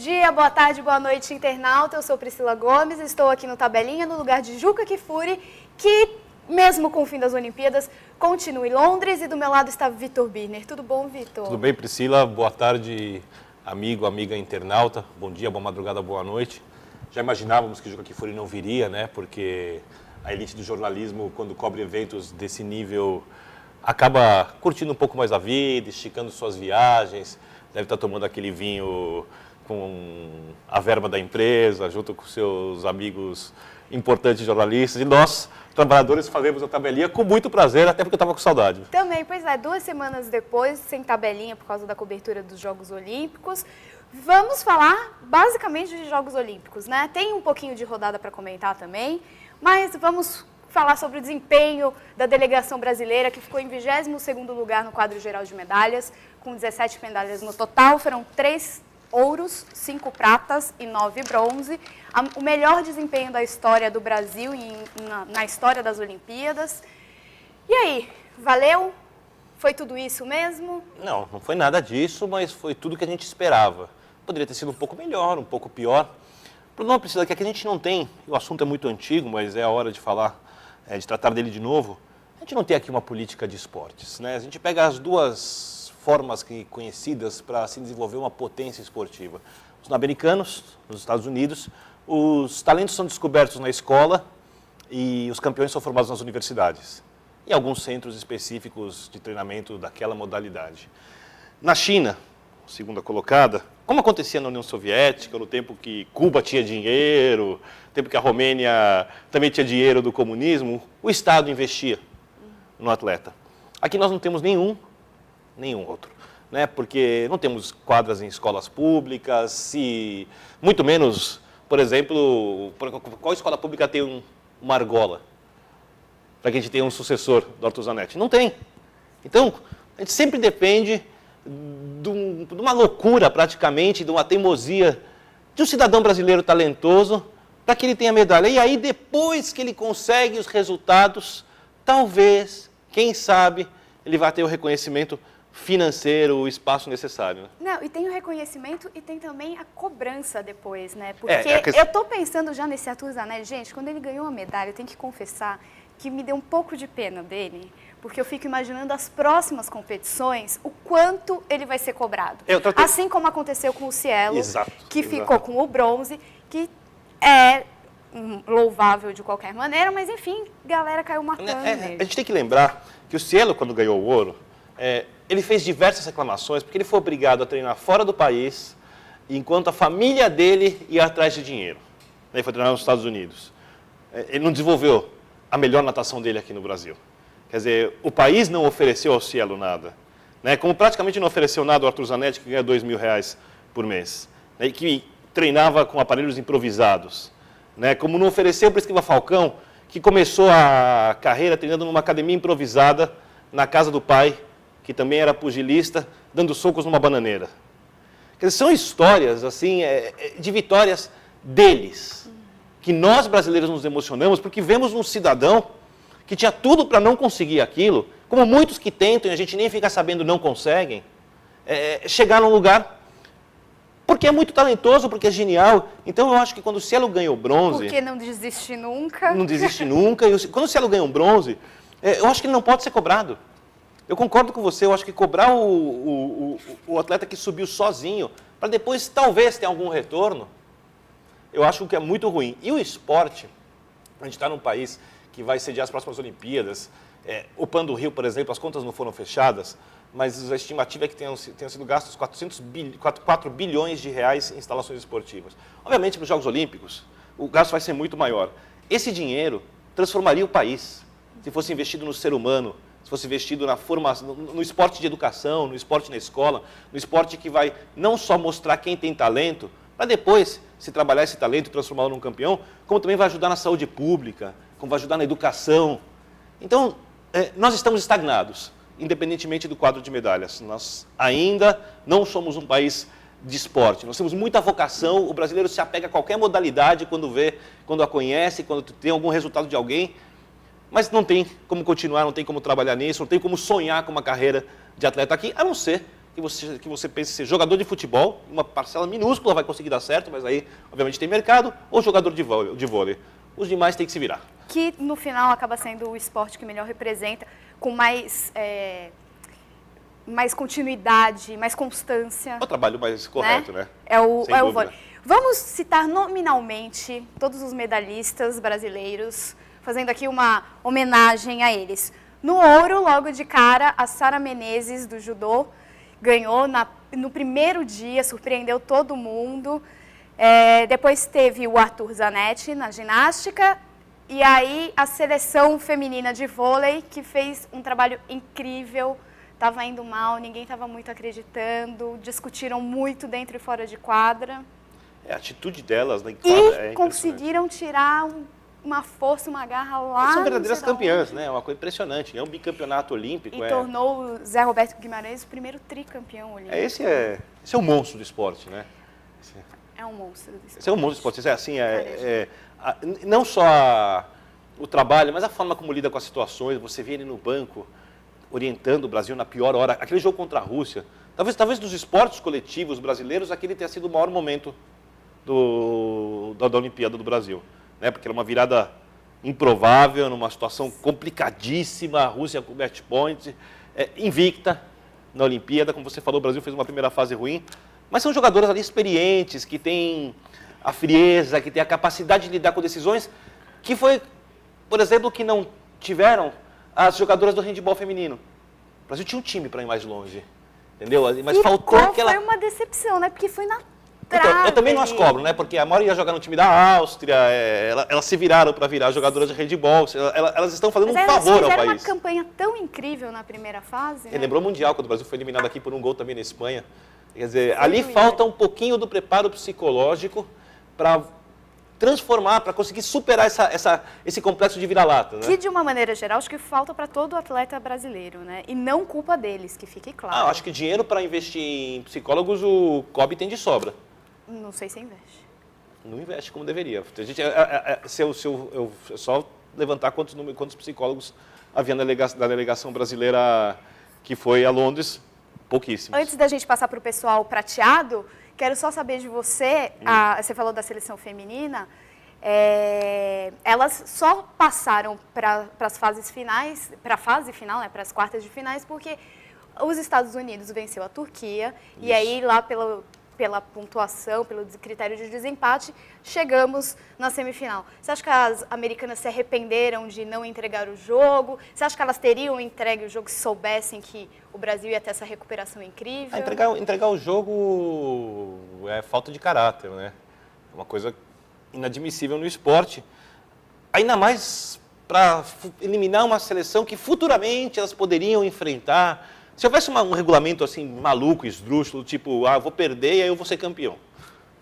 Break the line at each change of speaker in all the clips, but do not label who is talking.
dia, boa tarde, boa noite, internauta. Eu sou Priscila Gomes, estou aqui no Tabelinha, no lugar de Juca Kfouri, que, mesmo com o fim das Olimpíadas, continua em Londres. E do meu lado está Vitor Birner. Tudo bom, Vitor?
Tudo bem, Priscila? Boa tarde, amigo, amiga internauta. Bom dia, boa madrugada, boa noite. Já imaginávamos que o Juca Kfouri não viria, né? Porque a elite do jornalismo, quando cobre eventos desse nível, acaba curtindo um pouco mais a vida, esticando suas viagens, deve estar tomando aquele vinho com a verba da empresa, junto com seus amigos importantes jornalistas. E nós, trabalhadores, fazemos a tabelinha com muito prazer, até porque eu estava com saudade.
Também, pois é, 2 semanas depois, sem tabelinha por causa da cobertura dos Jogos Olímpicos. Vamos falar basicamente de Jogos Olímpicos, né? Tem um pouquinho de rodada para comentar também, mas vamos falar sobre o desempenho da delegação brasileira, que ficou em 22º lugar no quadro geral de medalhas, com 17 medalhas no total. Foram 3 ouros, 5 pratas e 9 bronze. O melhor desempenho da história do Brasil na história das Olimpíadas. E aí, valeu? Foi tudo isso mesmo?
Não, não foi nada disso, mas foi tudo que a gente esperava. Poderia ter sido um pouco melhor, um pouco pior. O problema, Priscila, é que aqui a gente não tem, o assunto é muito antigo, mas é a hora de falar, de tratar dele de novo. A gente não tem aqui uma política de esportes, né? A gente pega as duas formas conhecidas para se desenvolver uma potência esportiva. Os americanos, nos Estados Unidos, os talentos são descobertos na escola e os campeões são formados nas universidades e alguns centros específicos de treinamento daquela modalidade. Na China, segunda colocada, como acontecia na União Soviética, no tempo que Cuba tinha dinheiro, no tempo que a Romênia também tinha dinheiro do comunismo, o Estado investia no atleta. Aqui nós não temos nenhum outro, né? Porque não temos quadras em escolas públicas, muito menos, por exemplo, qual escola pública tem uma argola para que a gente tenha um sucessor do Arthur Zanetti? Não tem. Então, a gente sempre depende de uma loucura, praticamente, de uma teimosia de um cidadão brasileiro talentoso para que ele tenha medalha. E aí, depois que ele consegue os resultados, talvez, quem sabe, ele vai ter o reconhecimento financeiro, o espaço necessário. Né?
Não, e tem o reconhecimento e tem também a cobrança depois, né? Porque eu tô pensando já nesse Arthur Zanetti, gente, quando ele ganhou a medalha, eu tenho que confessar que me deu um pouco de pena dele, porque eu fico imaginando as próximas competições, o quanto ele vai ser cobrado. Assim como aconteceu com o Cielo, que ficou com o bronze, que é louvável de qualquer maneira, mas enfim, galera caiu matando nele.
A gente tem que lembrar que o Cielo, quando ganhou o ouro, ele fez diversas reclamações, porque ele foi obrigado a treinar fora do país, enquanto a família dele ia atrás de dinheiro. Ele foi treinar nos Estados Unidos. Ele não desenvolveu a melhor natação dele aqui no Brasil. Quer dizer, o país não ofereceu ao Cielo nada. Né? Como praticamente não ofereceu nada ao Arthur Zanetti, que ganha R$2.000 por mês. Né? E que treinava com aparelhos improvisados. Né? Como não ofereceu para o Esquiva Falcão, que começou a carreira treinando numa academia improvisada na casa do pai, que também era pugilista, dando socos numa bananeira. Quer dizer, são histórias assim, de vitórias deles, que nós brasileiros nos emocionamos, porque vemos um cidadão que tinha tudo para não conseguir aquilo, como muitos que tentam e a gente nem fica sabendo não conseguem, chegar num lugar porque é muito talentoso, porque é genial. Então eu acho que quando o Cielo ganhou bronze...
Porque não desiste nunca.
Não desiste nunca. E quando o Cielo ganhou bronze, eu acho que ele não pode ser cobrado. Eu concordo com você, eu acho que cobrar o atleta que subiu sozinho, para depois talvez ter algum retorno, eu acho que é muito ruim. E o esporte, a gente está num país que vai sediar as próximas Olimpíadas, o PAN do Rio, por exemplo, as contas não foram fechadas, mas a estimativa é que tenham sido gastos 4 bilhões de reais em instalações esportivas. Obviamente, para os Jogos Olímpicos, o gasto vai ser muito maior. Esse dinheiro transformaria o país, se fosse investido no ser humano, se fosse investido na formação, no esporte de educação, no esporte na escola, no esporte que vai não só mostrar quem tem talento, para depois se trabalhar esse talento e transformá-lo num campeão, como também vai ajudar na saúde pública, como vai ajudar na educação. Então, nós estamos estagnados, independentemente do quadro de medalhas. Nós ainda não somos um país de esporte. Nós temos muita vocação, o brasileiro se apega a qualquer modalidade quando vê, quando a conhece, quando tem algum resultado de alguém, mas não tem como continuar, não tem como trabalhar nisso, não tem como sonhar com uma carreira de atleta aqui, a não ser que você pense ser jogador de futebol, uma parcela minúscula vai conseguir dar certo, mas aí, obviamente, tem mercado, ou jogador de vôlei. Os demais têm que se virar.
Que, no final, acaba sendo o esporte que melhor representa, com mais continuidade, mais constância.
É o trabalho mais correto, né?
É o
dúvida.
vôlei. Vamos citar nominalmente todos os medalhistas brasileiros, fazendo aqui uma homenagem a eles. No ouro, logo de cara, a Sara Menezes, do judô, ganhou no primeiro dia, surpreendeu todo mundo. Depois teve o Arthur Zanetti na ginástica. E aí a seleção feminina de vôlei, que fez um trabalho incrível. Estava indo mal, ninguém estava muito acreditando, discutiram muito dentro e fora de quadra.
A atitude delas na quadra
E conseguiram tirar uma força, uma garra lá.
São verdadeiras campeãs, né? É uma coisa impressionante. É um bicampeonato olímpico.
E tornou o Zé Roberto Guimarães o primeiro tricampeão olímpico.
Esse é o monstro do esporte, né?
É um monstro do esporte.
Esse é um monstro do esporte. É assim, não só o trabalho, mas a forma como lida com as situações. Você vê ele no banco, orientando o Brasil na pior hora. Aquele jogo contra a Rússia. Talvez dos esportes coletivos brasileiros, aquele tenha sido o maior momento da Olimpíada do Brasil. Né? Porque era uma virada improvável, numa situação complicadíssima, a Rússia com match point, invicta na Olimpíada. Como você falou, o Brasil fez uma primeira fase ruim. Mas são jogadoras ali experientes, que têm a frieza, que têm a capacidade de lidar com decisões, que foi, por exemplo, que não tiveram as jogadoras do handebol feminino. O Brasil tinha um time para ir mais longe, entendeu? Mas faltou aquela...
Foi uma decepção, né? Porque foi na
trave. Então, eu também não as cobro, né? Porque a maioria ia jogar no time da Áustria, elas se viraram para virar jogadoras de handebol, elas estão fazendo um favor ao país.
Mas elas fizeram uma campanha tão incrível na primeira fase. Né?
Lembrou o Mundial, quando o Brasil foi eliminado aqui por um gol também na Espanha. Quer dizer, ali falta um pouquinho do preparo psicológico para transformar, para conseguir superar esse complexo de vira-lata. Né?
Que, de uma maneira geral, acho que falta para todo atleta brasileiro, né? E não culpa deles, que fique claro.
Acho que dinheiro para investir em psicólogos o COB tem de sobra.
Não sei se investe.
Não investe como deveria. A gente, eu só levantar quantos psicólogos havia na delegação brasileira que foi a Londres. Pouquíssimos.
Antes da gente passar para o pessoal prateado, quero só saber de você, você falou da seleção feminina, elas só passaram para as fases finais, para a fase final, né, para as quartas de finais, porque os Estados Unidos venceu a Turquia, e aí lá pela pontuação, pelo critério de desempate, chegamos na semifinal. Você acha que as americanas se arrependeram de não entregar o jogo? Você acha que elas teriam entregue o jogo se soubessem que o Brasil ia ter essa recuperação incrível?
Entregar o jogo é falta de caráter, né? É uma coisa inadmissível no esporte. Ainda mais para eliminar uma seleção que futuramente elas poderiam enfrentar. Se houvesse um regulamento assim maluco, esdrúxulo, tipo, vou perder e aí eu vou ser campeão.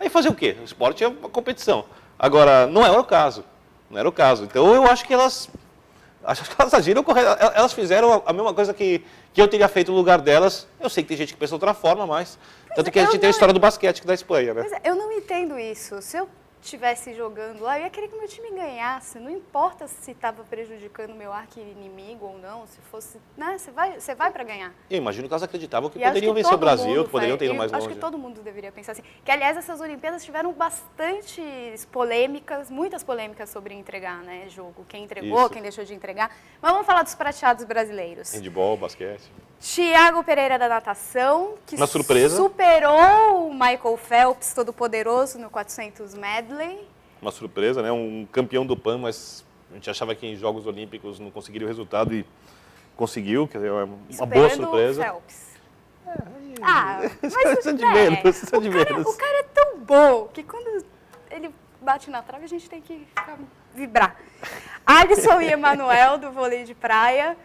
Aí fazer o quê? O esporte é uma competição. Agora, não era o caso. Não era o caso. Então eu acho que elas agiram correto. Elas fizeram a mesma coisa que eu teria feito no lugar delas. Eu sei que tem gente que pensa de outra forma, mas... Tanto que a gente tem a história do basquete da Espanha, né?
Eu não entendo isso. Se eu estivesse jogando lá, eu ia querer que meu time ganhasse. Não importa se estava prejudicando o meu arqui-inimigo ou não, se fosse... Né? Você vai para ganhar.
Eu imagino que elas acreditavam que poderiam vencer o Brasil, que poderiam ter ido mais longe.
Acho que todo mundo deveria pensar assim. Que, aliás, essas Olimpíadas tiveram bastantes polêmicas, muitas polêmicas sobre entregar, né, jogo. Quem entregou, quem deixou de entregar. Mas vamos falar dos prateados brasileiros.
Handebol, basquete.
Thiago Pereira da natação, que
na surpresa
superou o Michael Phelps, todo poderoso, no 400 medley.
Uma surpresa, né? Um campeão do PAN, mas a gente achava que em Jogos Olímpicos não conseguiria o resultado e conseguiu, quer dizer, uma boa surpresa.
Phelps. Mas
são de menos,
o cara é tão bom que quando ele bate na trave a gente tem que vibrar. Alisson e Emanuel, do vôlei de praia,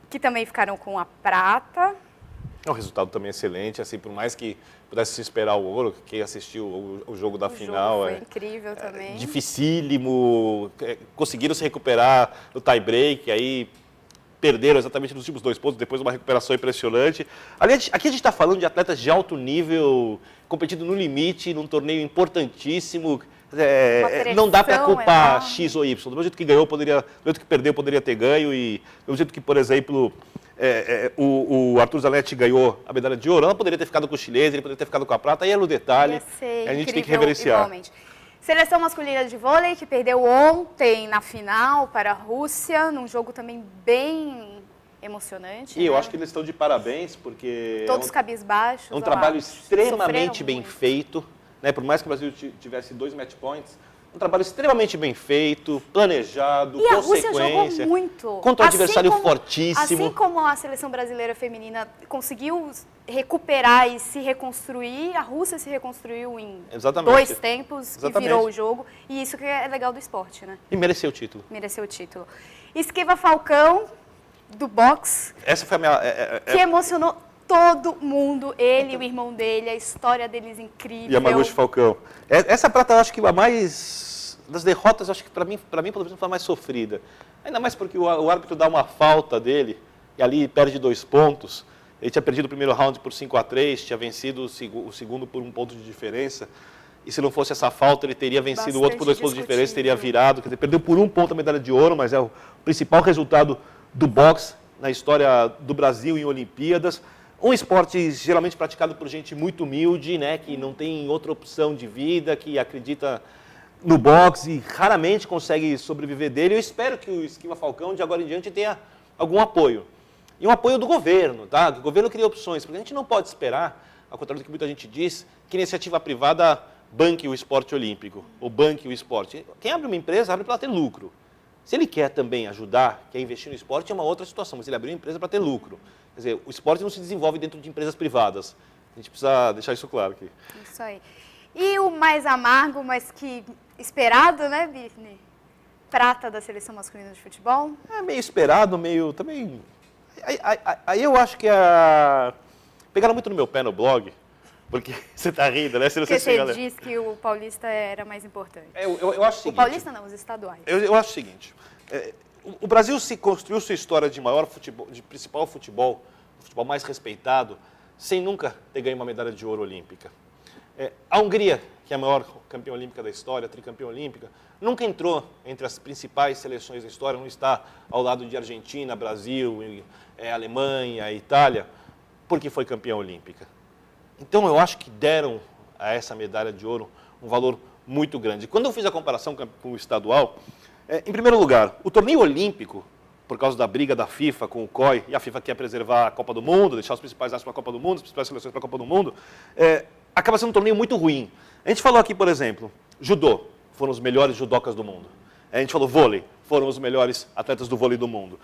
que também ficaram com a prata.
É um resultado também excelente, assim, por mais que pudesse se esperar o ouro, quem assistiu o jogo da final...
Foi incrível também.
Dificílimo, conseguiram se recuperar no tie-break, aí perderam exatamente nos últimos 2 pontos, depois uma recuperação impressionante. Aqui a gente está falando de atletas de alto nível, competindo no limite, num torneio importantíssimo. Não dá para culpar X ou Y. Do mesmo jeito que ganhou, do jeito que perdeu, poderia ter ganho. E do mesmo jeito que, por exemplo, o Arthur Zanetti ganhou a medalha de ouro, ela poderia ter ficado com o chinês, ele poderia ter ficado com a prata, aí era o detalhe,
Ia ser
a gente tem que
incrível,
reverenciar.
igualmente. Seleção masculina de vôlei, que perdeu ontem na final para a Rússia, num jogo também bem emocionante.
E eu
né?
acho que eles estão de parabéns, porque
Todos cabisbaixos.
é um trabalho
acho.
extremamente
Sofreram
bem
muito.
feito, né? Por mais que o Brasil tivesse 2 match points, um trabalho extremamente bem feito, planejado,
E a Rússia
consequência.
jogou muito.
Contra um adversário fortíssimo.
Assim como a seleção brasileira feminina conseguiu recuperar e se reconstruir, a Rússia se reconstruiu em
Exatamente.
2 tempos
Exatamente.
e virou o jogo. E isso que é legal do esporte, né?
E mereceu o título.
Mereceu o título. Esquiva Falcão, do boxe,
Essa foi a minha...
que emocionou todo mundo. Ele e o irmão dele, a história deles incrível.
E a Maguchi Falcão. Essa prata, eu acho que a mais... Das derrotas, eu acho que para mim, pelo menos, foi a mais sofrida. Ainda mais porque o árbitro dá uma falta dele, e ali perde 2 pontos. Ele tinha perdido o primeiro round por 5-3, tinha vencido o segundo por 1 ponto de diferença. E se não fosse essa falta, ele teria vencido o outro por 2 pontos de diferença, teria virado. Quer dizer, perdeu por 1 ponto a medalha de ouro, mas é o principal resultado do boxe na história do Brasil em Olimpíadas. Um esporte geralmente praticado por gente muito humilde, né, que não tem outra opção de vida, que acredita no boxe e raramente consegue sobreviver dele. Eu espero que o Esquiva Falcão, de agora em diante, tenha algum apoio. E um apoio do governo, tá? Que o governo cria opções, porque a gente não pode esperar, ao contrário do que muita gente diz, que a iniciativa privada banque o esporte olímpico, ou banque o esporte. Quem abre uma empresa, abre para ter lucro. Se ele quer também ajudar, quer investir no esporte, é uma outra situação, mas ele abriu uma empresa para ter lucro. Quer dizer, o esporte não se desenvolve dentro de empresas privadas. A gente precisa deixar isso claro aqui.
Isso aí. E o mais amargo, mas que esperado, né, Bifne? Prata da seleção masculina de futebol.
É meio esperado, meio também... Aí eu acho que pegaram muito no meu pé no blog, porque você está rindo, né?
Porque você disse que o paulista era mais importante.
Eu acho o seguinte...
O paulista não, os estaduais.
Eu acho o seguinte, o Brasil se construiu sua história de maior futebol, de principal futebol, o futebol mais respeitado, sem nunca ter ganho uma medalha de ouro olímpica. A Hungria, que é a maior campeã olímpica da história, tricampeã olímpica, nunca entrou entre as principais seleções da história, não está ao lado de Argentina, Brasil, Alemanha, Itália, porque foi campeã olímpica. Então eu acho que deram a essa medalha de ouro um valor muito grande. Quando eu fiz a comparação com o estadual, em primeiro lugar, o torneio olímpico, por causa da briga da FIFA com o COI, e a FIFA quer preservar a Copa do Mundo, deixar os principais astros para a Copa do Mundo, as principais seleções para a Copa do Mundo, acaba sendo um torneio muito ruim. A gente falou aqui, por exemplo, judô, foram os melhores judocas do mundo. A gente falou vôlei, foram os melhores atletas do vôlei do mundo.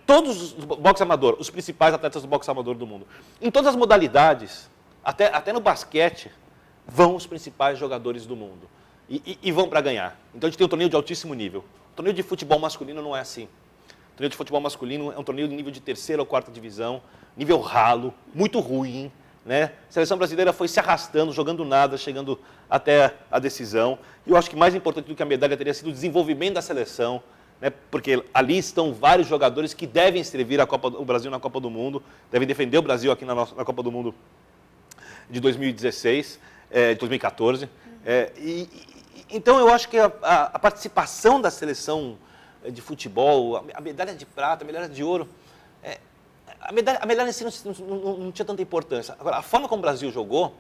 Todos os boxe amador, os principais atletas do boxe amador do mundo. Em todas as modalidades, até no basquete, vão os principais jogadores do mundo. E vão para ganhar. Então a gente tem um torneio de altíssimo nível. O torneio de futebol masculino não é assim. O torneio de futebol masculino é um torneio de nível de 3ª ou 4ª divisão, nível ralo, muito ruim. Né? A seleção brasileira foi se arrastando, jogando nada, chegando até a decisão. E eu acho que mais importante do que a medalha teria sido o desenvolvimento da seleção, né? Porque ali estão vários jogadores que devem servir o Brasil na Copa do Mundo, devem defender o Brasil aqui na Copa do Mundo de 2016, de 2014. Então eu acho que a participação da seleção de futebol, a medalha de prata, a medalha de ouro, a medalha em si não tinha tanta importância. Agora, a forma como o Brasil jogou,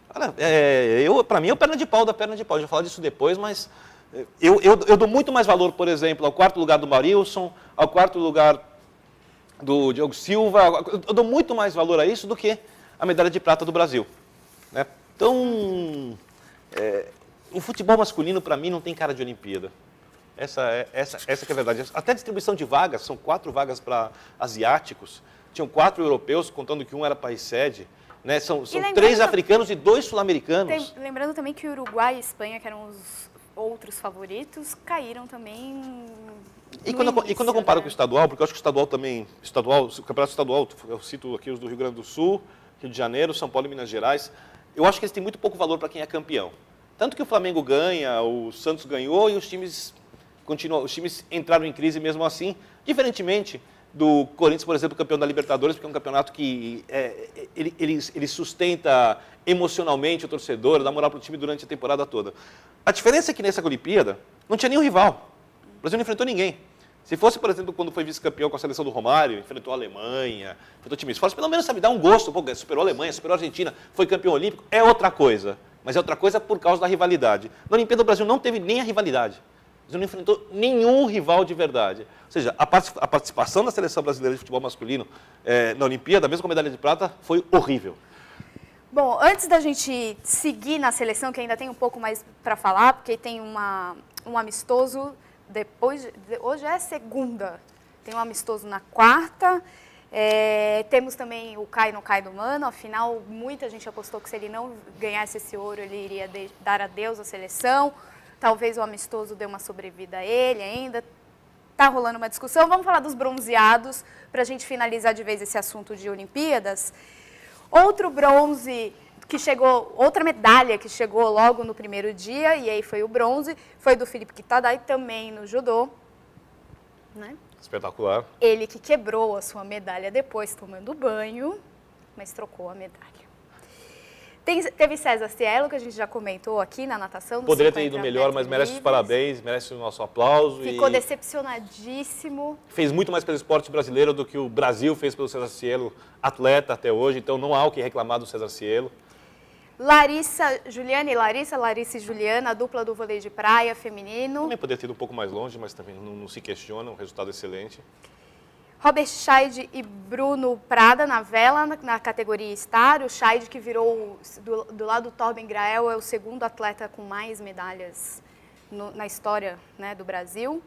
para mim é o perna de pau da perna de pau. A gente vai falar disso depois, mas eu dou muito mais valor, por exemplo, ao 4º lugar do Marilson, ao 4º lugar do Diogo Silva. Eu dou muito mais valor a isso do que a medalha de prata do Brasil. Né? Então, o futebol masculino, para mim, não tem cara de Olimpíada. Essa que é a verdade. Até a distribuição de vagas, são 4 vagas para asiáticos, tinham 4 europeus, contando que um era país sede, né? São 3 africanos e 2 sul-americanos.
Lembrando também que Uruguai e Espanha, que eram os outros favoritos, caíram também.
Quando eu comparo com o estadual, porque eu acho que o estadual também, o campeonato estadual, eu cito aqui os do Rio Grande do Sul, Rio de Janeiro, São Paulo e Minas Gerais, eu acho que eles têm muito pouco valor para quem é campeão. Tanto que o Flamengo ganha, o Santos ganhou e os times entraram em crise mesmo assim, diferentemente do Corinthians, por exemplo, campeão da Libertadores, porque é um campeonato que ele sustenta emocionalmente o torcedor, dá moral para o time durante a temporada toda. A diferença é que nessa Olimpíada não tinha nenhum rival. O Brasil não enfrentou ninguém. Se fosse, por exemplo, quando foi vice-campeão com a seleção do Romário, enfrentou a Alemanha, enfrentou time esforço, pelo menos, sabe, dá um gosto, pô, superou a Alemanha, superou a Argentina, foi campeão olímpico, é outra coisa. Mas é outra coisa por causa da rivalidade. Na Olimpíada, o Brasil não teve nem a rivalidade. O Brasil não enfrentou nenhum rival de verdade. Ou seja, a participação da seleção brasileira de futebol masculino na Olimpíada, mesmo com a medalha de prata, foi horrível.
Bom, antes da gente seguir na seleção, que ainda tem um pouco mais para falar, porque tem um amistoso hoje é segunda, tem um amistoso na quarta, temos também o Cai no Cai do Mano, afinal muita gente apostou que se ele não ganhasse esse ouro ele iria dar adeus à seleção, talvez o amistoso dê uma sobrevida a ele ainda, está rolando uma discussão. Vamos falar dos bronzeados para a gente finalizar de vez esse assunto de Olimpíadas. Outro bronze que chegou, outra medalha que chegou logo no primeiro dia, e aí foi o bronze, foi do Felipe Kitadai, também no judô. Né?
Espetacular.
Ele que quebrou a sua medalha depois, tomando banho, mas trocou a medalha. Teve César Cielo, que a gente já comentou aqui na natação.
Poderia ter ido melhor, mas merece os parabéns, merece o nosso aplauso.
Ficou decepcionadíssimo.
Fez muito mais pelo esporte brasileiro do que o Brasil fez pelo César Cielo, atleta até hoje, então não há o que reclamar do César Cielo.
Larissa e Juliana, a dupla do vôlei de praia feminino.
Também poderia ter ido um pouco mais longe, mas também não se questiona, um resultado excelente.
Robert Scheid e Bruno Prada na vela, na categoria Star. O Scheid, que virou, do lado do Torben Grael, é o segundo atleta com mais medalhas na história, né, do Brasil.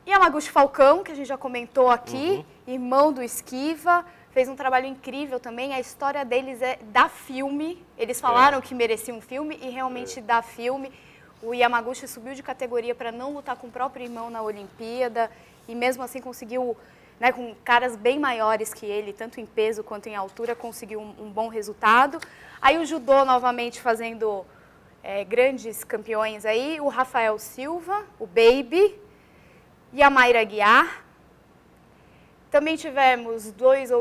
E Yamaguchi Falcão, que a gente já comentou aqui, irmão do Esquiva, fez um trabalho incrível também. A história deles dá filme. Eles falaram que merecia um filme e realmente dá filme. O Yamaguchi subiu de categoria para não lutar com o próprio irmão na Olimpíada. E mesmo assim conseguiu, né, com caras bem maiores que ele, tanto em peso quanto em altura, conseguiu um bom resultado. Aí o judô novamente fazendo grandes campeões aí, o Rafael Silva, o Baby e a Mayra Guiar. Também tivemos dois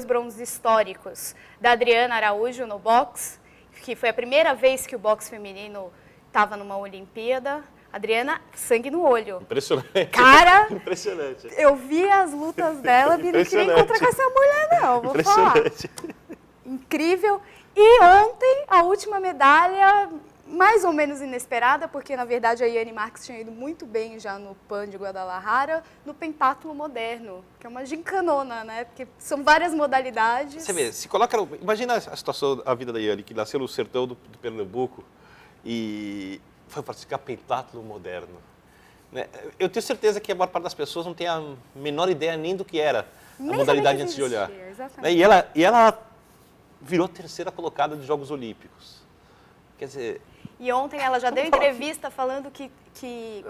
bronzes históricos da Adriana Araújo no boxe, que foi a primeira vez que o boxe feminino estava numa Olimpíada. Adriana, sangue no olho.
Impressionante.
Cara,
impressionante.
Eu vi as lutas dela e não queria encontrar com essa mulher, não. Vou falar. Incrível. E ontem, a última medalha, mais ou menos inesperada, porque, na verdade, a Yane Marques tinha ido muito bem já no PAN de Guadalajara, no pentatlo moderno, que é uma gincanona, né? Porque são várias modalidades.
Você vê, se coloca... Imagina a situação, a vida da Yane, que nasceu no sertão do Pernambuco e... foi praticar pentatlo moderno. Eu tenho certeza que a maior parte das pessoas não tem a menor ideia nem do que era a modalidade antes de olhar. E ela virou terceira colocada dos Jogos Olímpicos. Quer dizer...
E ontem ela já deu entrevista falando que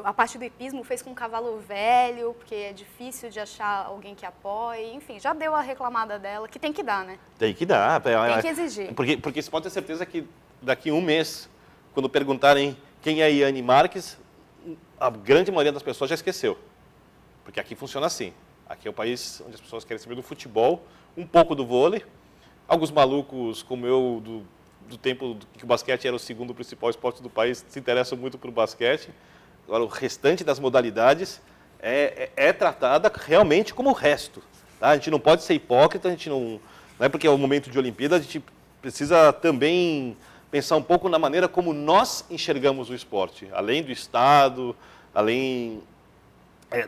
a parte do hipismo fez com um cavalo velho, porque é difícil de achar alguém que apoie. Enfim, já deu a reclamada dela, que tem que dar, né?
Tem que dar.
Tem que exigir.
Porque você pode ter certeza que daqui a um mês, quando perguntarem quem é Yane Marques, a grande maioria das pessoas já esqueceu. Porque aqui funciona assim. Aqui é o país onde as pessoas querem saber do futebol, um pouco do vôlei. Alguns malucos como eu, do tempo que o basquete era o segundo principal esporte do país, se interessam muito por basquete. Agora, o restante das modalidades é tratada realmente como o resto. Tá? A gente não pode ser hipócrita, a gente não é porque é o momento de Olimpíada, a gente precisa também... pensar um pouco na maneira como nós enxergamos o esporte, além do Estado, além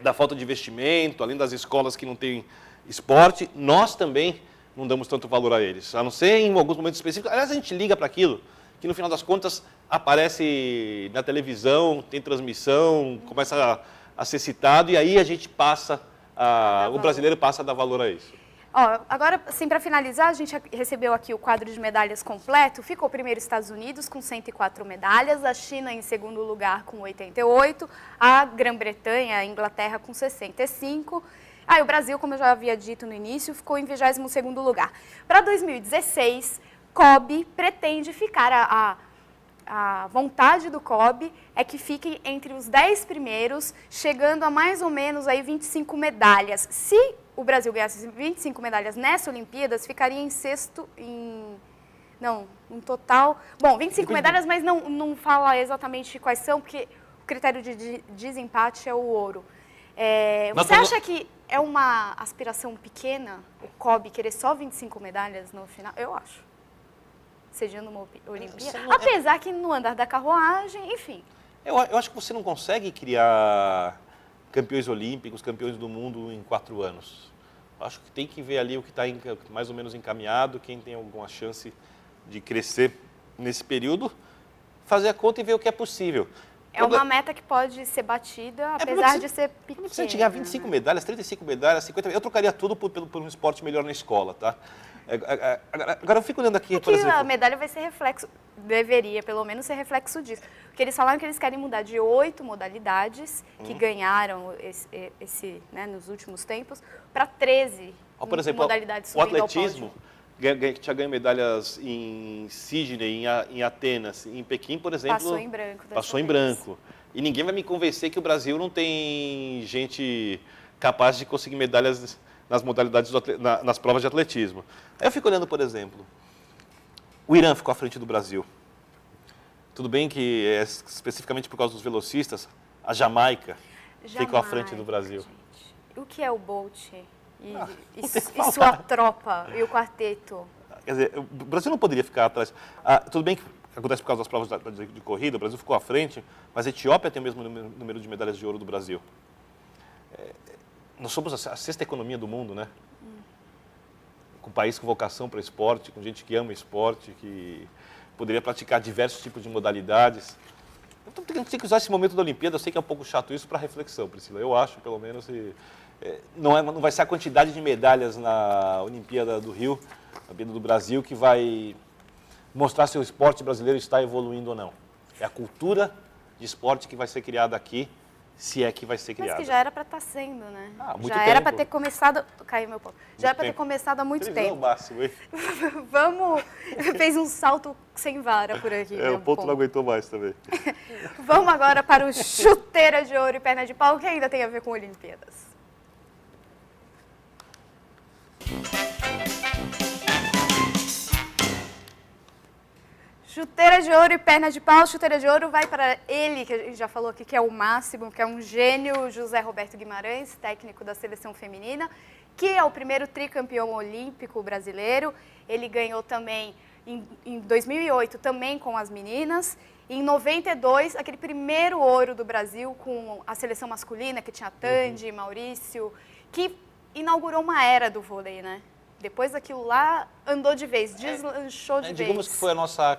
da falta de investimento, além das escolas que não têm esporte, nós também não damos tanto valor a eles, a não ser em alguns momentos específicos. Aliás, a gente liga para aquilo que, no final das contas, aparece na televisão, tem transmissão, começa a ser citado, e aí a gente passa, o brasileiro passa a dar valor a isso.
Agora, assim, para finalizar, a gente recebeu aqui o quadro de medalhas completo. Ficou primeiro Estados Unidos com 104 medalhas, a China em segundo lugar com 88, a Grã-Bretanha, a Inglaterra com 65. O Brasil, como eu já havia dito no início, ficou em 22º lugar. Para 2016, COB pretende ficar, a vontade do COB é que fique entre os 10 primeiros, chegando a mais ou menos aí 25 medalhas. Se o Brasil ganhasse 25 medalhas nessa Olimpíadas, ficaria em sexto um total... Bom, 25 medalhas, mas não fala exatamente quais são, porque critério de desempate é o ouro.
Mas
Você acha que é uma aspiração pequena o COB querer só 25 medalhas no final? Eu acho. Sediando uma Olimpíada. Apesar que no andar da carruagem, enfim.
Eu acho que você não consegue criar campeões olímpicos, campeões do mundo em 4 anos. Eu acho que tem que ver ali o que está mais ou menos encaminhado, quem tem alguma chance de crescer nesse período, fazer a conta e ver o que é possível.
É uma meta que pode ser batida, apesar de ser pequena.
Se a gente ganhar 25 medalhas, 35 medalhas, 50 eu trocaria tudo por um esporte melhor na escola, tá? Agora eu fico olhando aqui, por exemplo...
a medalha vai ser reflexo, deveria pelo menos ser reflexo disso. Porque eles falaram que eles querem mudar de 8 modalidades que ganharam né, nos últimos tempos para 13
por exemplo,
modalidades
o atletismo tinha ganho medalhas em Sydney, em Atenas, em Pequim, por exemplo...
Passou em branco.
Passou em branco. E ninguém vai me convencer que o Brasil não tem gente capaz de conseguir medalhas nas modalidades, nas provas de atletismo. Aí eu fico olhando, por exemplo, o Irã ficou à frente do Brasil. Tudo bem que é especificamente por causa dos velocistas, a Jamaica ficou à frente do Brasil.
Gente. O que é o Bolt e sua tropa e o quarteto?
Quer dizer, o Brasil não poderia ficar atrás. Tudo bem que acontece por causa das provas de corrida, o Brasil ficou à frente, mas a Etiópia tem o mesmo número de medalhas de ouro do Brasil. Nós somos a 6ª economia do mundo, né? Com um país com vocação para esporte, com gente que ama esporte, que poderia praticar diversos tipos de modalidades. Então tem que usar esse momento da Olimpíada, eu sei que é um pouco chato isso, para reflexão, Priscila. Eu acho, pelo menos, não vai ser a quantidade de medalhas na Olimpíada do Rio, na Olimpíada do Brasil, que vai mostrar se o esporte brasileiro está evoluindo ou não. É a cultura de esporte que vai ser criada aqui, se é que vai ser criada.
Mas que já era para estar sendo, né?
Muito
já
tempo.
Era para ter começado... Caiu meu ponto. Já era para ter começado há muito tempo.
Máximo, hein?
Vamos... Fez um salto sem vara por aqui.
O ponto não aguentou mais também.
Vamos agora para o chuteira de ouro e perna de pau, que ainda tem a ver com Olimpíadas. Chuteira de ouro e perna de pau. Chuteira de ouro vai para ele, que a gente já falou aqui, que é o máximo, que é um gênio, José Roberto Guimarães, técnico da seleção feminina, que é o primeiro tricampeão olímpico brasileiro. Ele ganhou também em 2008, também com as meninas. Em 92, aquele primeiro ouro do Brasil com a seleção masculina, que tinha Tandy, Maurício, que inaugurou uma era do vôlei, né? Depois daquilo lá, andou de vez, deslanchou de vez.
Digamos que foi a nossa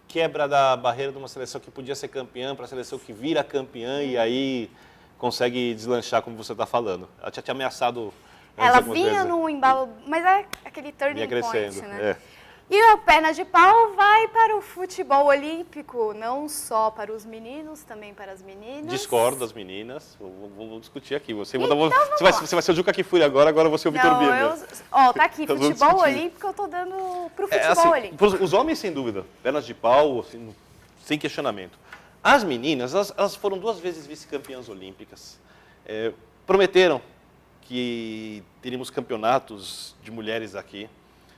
quebra da barreira de uma seleção que podia ser campeã para a seleção que vira campeã e aí consegue deslanchar, como você está falando. Ela tinha te ameaçado antes
Ela
algumas
vinha
vezes.
no embalo, mas é aquele turning
Vinha crescendo,
point, né?
é.
E a perna de pau vai para o futebol olímpico, não só para os meninos, também para as meninas.
Discordo das meninas, vamos discutir aqui. Você vai ser o Juca Kifuri agora eu vou ser o Vitor Birner.
Tá aqui, futebol olímpico eu tô dando pro futebol olímpico.
Os homens, sem dúvida, pernas de pau, assim, sem questionamento. As meninas, elas foram 2 vezes vice-campeãs olímpicas. Prometeram que teríamos campeonatos de mulheres aqui.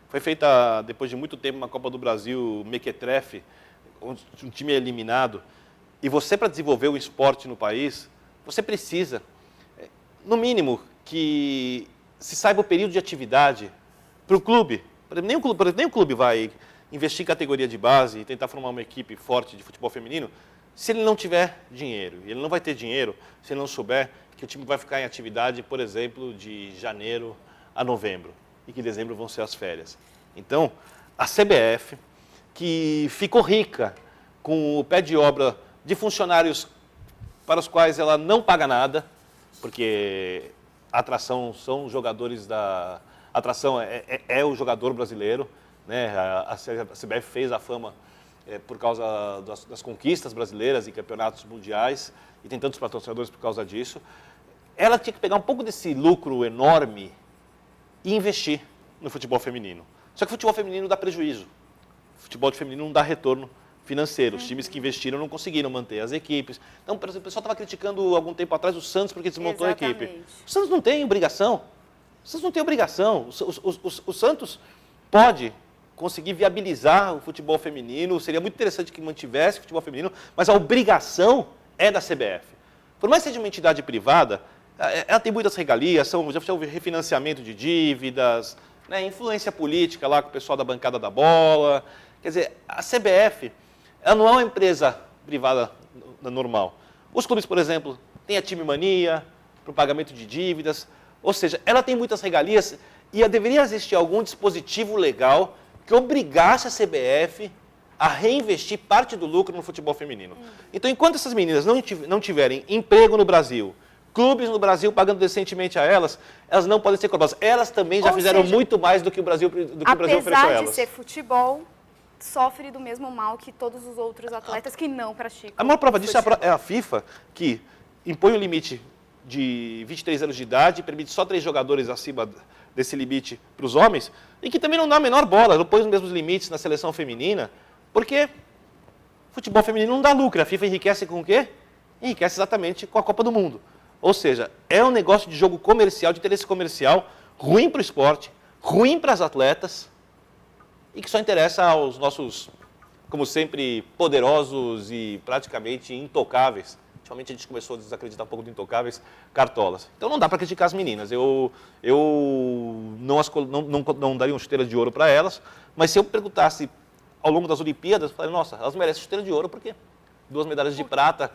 Foi feita, depois de muito tempo, uma Copa do Brasil, mequetrefe, onde um time é eliminado. E você, para desenvolver o esporte no país, você precisa, no mínimo, que se saiba o período de atividade para o clube. Nem o clube vai investir em categoria de base e tentar formar uma equipe forte de futebol feminino se ele não tiver dinheiro. E ele não vai ter dinheiro se ele não souber que o time vai ficar em atividade, por exemplo, de janeiro a novembro. E que em dezembro vão ser as férias. Então, a CBF, que ficou rica com o pé de obra de funcionários para os quais ela não paga nada, porque a atração são jogadores da... A atração é o jogador brasileiro, né? A CBF fez a fama por causa das conquistas brasileiras em campeonatos mundiais e tem tantos patrocinadores por causa disso. Ela tinha que pegar um pouco desse lucro enorme e investir no futebol feminino. Só que o futebol feminino dá prejuízo. O futebol feminino não dá retorno financeiro. Os times que investiram não conseguiram manter as equipes. Então, por exemplo, o pessoal estava criticando algum tempo atrás o Santos porque desmontou a equipe. O Santos não tem obrigação. O Santos não tem obrigação. O Santos pode conseguir viabilizar o futebol feminino. Seria muito interessante que mantivesse o futebol feminino, mas a obrigação é da CBF. Por mais que seja uma entidade privada, ela tem muitas regalias, já houve refinanciamento de dívidas, né, influência política lá com o pessoal da bancada da bola. Quer dizer, a CBF, ela não é uma empresa privada normal. Os clubes, por exemplo, têm a time mania para o pagamento de dívidas, ou seja, ela tem muitas regalias e deveria existir algum dispositivo legal que obrigasse a CBF a reinvestir parte do lucro no futebol feminino. Então, enquanto essas meninas não tiverem emprego no Brasil, clubes no Brasil pagando decentemente a elas, elas não podem ser cobradas. Elas também já fizeram muito mais do que o Brasil ofereceu a elas.
Apesar de ser futebol, sofre do mesmo mal que todos os outros atletas que não praticam.
A maior prova disso é a FIFA, que impõe o limite de 23 anos de idade e permite só 3 jogadores acima desse limite para os homens, e que também não dá a menor bola, não põe os mesmos limites na seleção feminina, porque futebol feminino não dá lucro. A FIFA enriquece com o quê? Enriquece exatamente com a Copa do Mundo. Ou seja, é um negócio de jogo comercial, de interesse comercial, ruim para o esporte, ruim para as atletas, e que só interessa aos nossos, como sempre, poderosos e praticamente intocáveis. Ultimamente a gente começou a desacreditar um pouco de intocáveis, cartolas. Então não dá para criticar as meninas. Eu não daria uma chuteira de ouro para elas, mas se eu perguntasse ao longo das Olimpíadas, eu falei, nossa, elas merecem chuteira de ouro, por quê? 2 medalhas de prata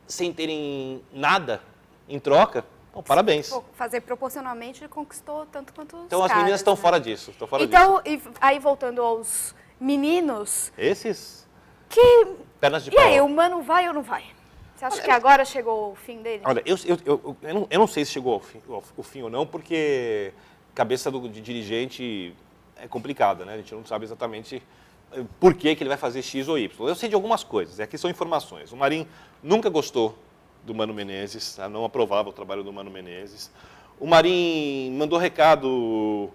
sem terem nada em troca. Bom, parabéns.
Fazer proporcionalmente conquistou tanto quanto os
Então as
caras,
meninas estão
né?
fora disso.
Então, aí voltando aos meninos...
Esses?
Que...
Pernas de
E
pau.
aí, o Mano vai ou não vai? Você acha que agora chegou o fim dele?
Olha, eu não sei se chegou ao fim ou não, porque cabeça de dirigente é complicada, né? A gente não sabe exatamente por que ele vai fazer X ou Y. Eu sei de algumas coisas, aqui são informações. O Marinho nunca gostou do Mano Menezes, não aprovava o trabalho do Mano Menezes. O Marinho mandou recado